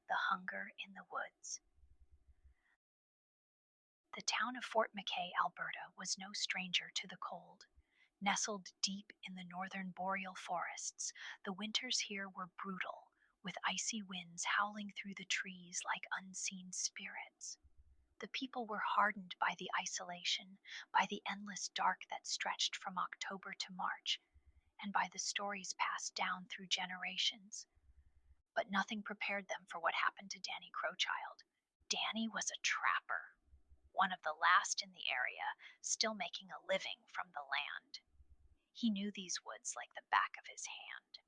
the hunger in the woods. The town of Fort McKay, Alberta, was no stranger to the cold. Nestled deep in the northern boreal forests, the winters here were brutal, with icy winds howling through the trees like unseen spirits. The people were hardened by the isolation, by the endless dark that stretched from October to March, and by the stories passed down through generations. But nothing prepared them for what happened to Danny Crowchild. Danny was a trapper, one of the last in the area, still making a living from the land. He knew these woods like the back of his hand.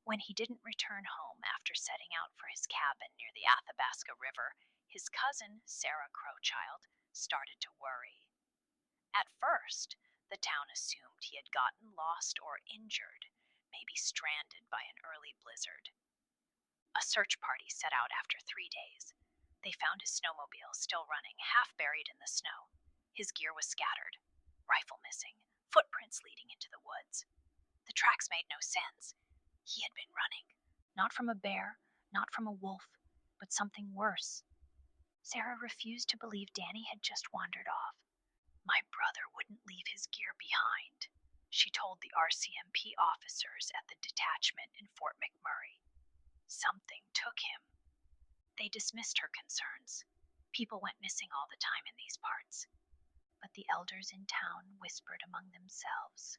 When he didn't return home after setting out for his cabin near the Athabasca River, his cousin, Sarah Crowchild, started to worry. At first, the town assumed he had gotten lost or injured, maybe stranded by an early blizzard. A search party set out after 3 days. They found his snowmobile still running, half buried in the snow. His gear was scattered, rifle missing, footprints leading into the woods. The tracks made no sense. He had been running, not from a bear, not from a wolf, but something worse. Sarah refused to believe Danny had just wandered off. My brother wouldn't leave his gear behind, she told the RCMP officers at the detachment in Fort McMurray. Something took him. They dismissed her concerns. People went missing all the time in these parts. But the elders in town whispered among themselves.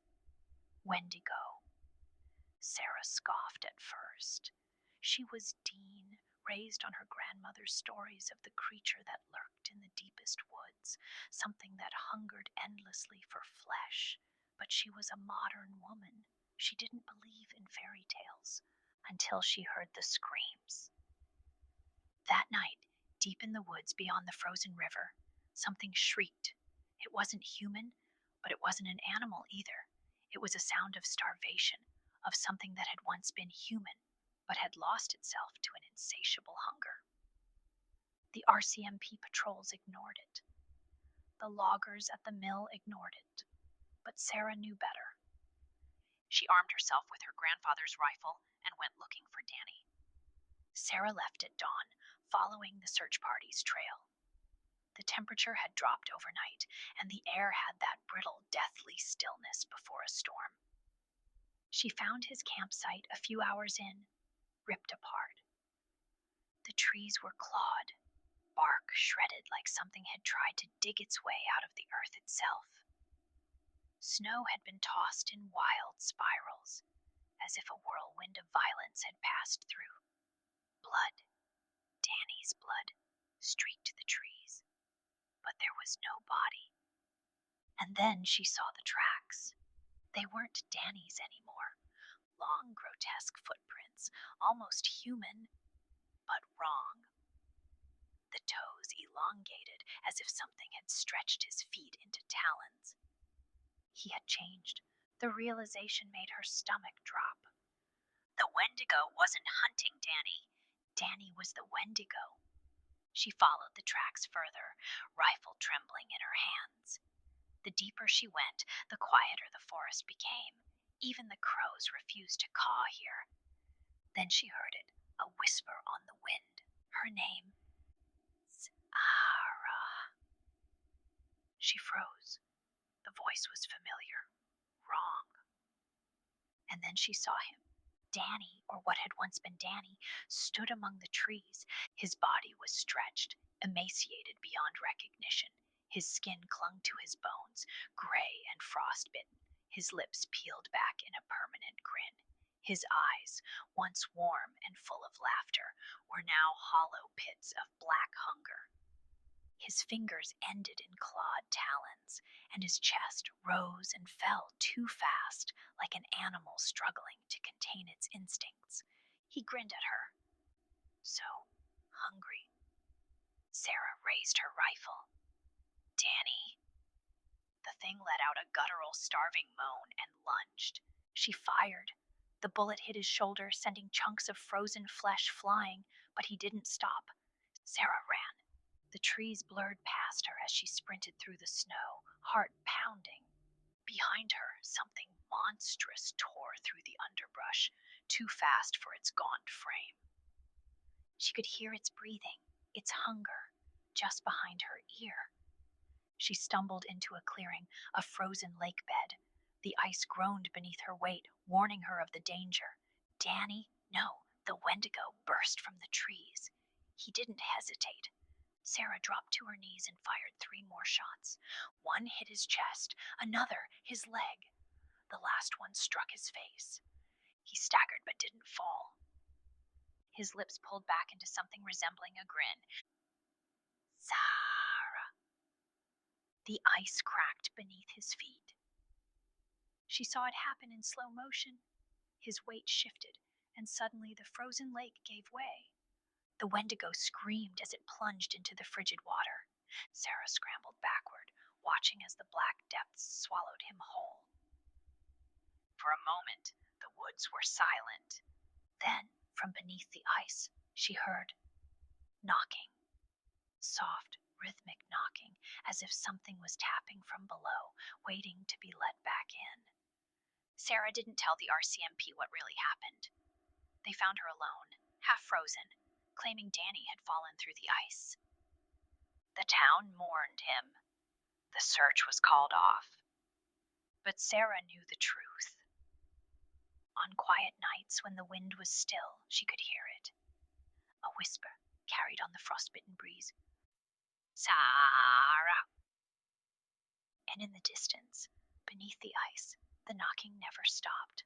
Wendigo. Sarah scoffed at first. She was Dean, raised on her grandmother's stories of the creature that lurked in the deepest woods, something that hungered endlessly for flesh. But she was a modern woman. She didn't believe in fairy tales until she heard the screams. That night, deep in the woods beyond the frozen river, something shrieked. It wasn't human, but it wasn't an animal either. It was a sound of starvation, of something that had once been human, but had lost itself to an insatiable hunger. The RCMP patrols ignored it. The loggers at the mill ignored it. But Sarah knew better. She armed herself with her grandfather's rifle and went looking for Danny. Sarah left at dawn, following the search party's trail. The temperature had dropped overnight, and the air had that brittle, deathly stillness before a storm. She found his campsite a few hours in, ripped apart. The trees were clawed, bark shredded like something had tried to dig its way out of the earth itself. Snow had been tossed in wild spirals, as if a whirlwind of violence had passed through. Blood, Danny's blood, streaked the trees, but there was no body. And then she saw the tracks. They weren't Danny's anymore. Long, grotesque footprints, almost human, but wrong. The toes elongated, as if something had stretched his feet into talons. He had changed. The realization made her stomach drop. The Wendigo wasn't hunting Danny. Danny was the Wendigo. She followed the tracks further, rifle trembling in her hands. The deeper she went, the quieter the forest became. Even the crows refused to caw here. Then she heard it, a whisper on the wind. Her name. Zara. She froze. The voice was familiar. Wrong. And then she saw him. Danny, or what had once been Danny, stood among the trees. His body was stretched, emaciated beyond recognition. His skin clung to his bones, gray and frostbitten, his lips peeled back in a permanent grin. His eyes, once warm and full of laughter, were now hollow pits of black hunger. His fingers ended in clawed talons, and his chest rose and fell too fast, like an animal struggling to contain its instincts. He grinned at her. So hungry. Sarah raised her rifle. Danny. The thing let out a guttural, starving moan and lunged. She fired. The bullet hit his shoulder, sending chunks of frozen flesh flying, but he didn't stop. Sarah ran. The trees blurred past her as she sprinted through the snow, heart pounding. Behind her, something monstrous tore through the underbrush, too fast for its gaunt frame. She could hear its breathing, its hunger, just behind her ear. She stumbled into a clearing, a frozen lake bed. The ice groaned beneath her weight, warning her of the danger. Danny, no, the Wendigo burst from the trees. He didn't hesitate. Sarah dropped to her knees and fired 3 more shots. One hit his chest, another his leg. The last one struck his face. He staggered but didn't fall. His lips pulled back into something resembling a grin. Sarah. The ice cracked beneath his feet. She saw it happen in slow motion. His weight shifted, and suddenly the frozen lake gave way. The Wendigo screamed as it plunged into the frigid water. Sarah scrambled backward, watching as the black depths swallowed him whole. For a moment, the woods were silent. Then, from beneath the ice, she heard knocking. Soft, rhythmic knocking, as if something was tapping from below, waiting to be let back in. Sarah didn't tell the RCMP what really happened. They found her alone, half frozen, claiming Danny had fallen through the ice. The town mourned him. The search was called off. But Sarah knew the truth. On quiet nights when the wind was still, she could hear it. A whisper carried on the frostbitten breeze. Sarah! And in the distance, beneath the ice, the knocking never stopped.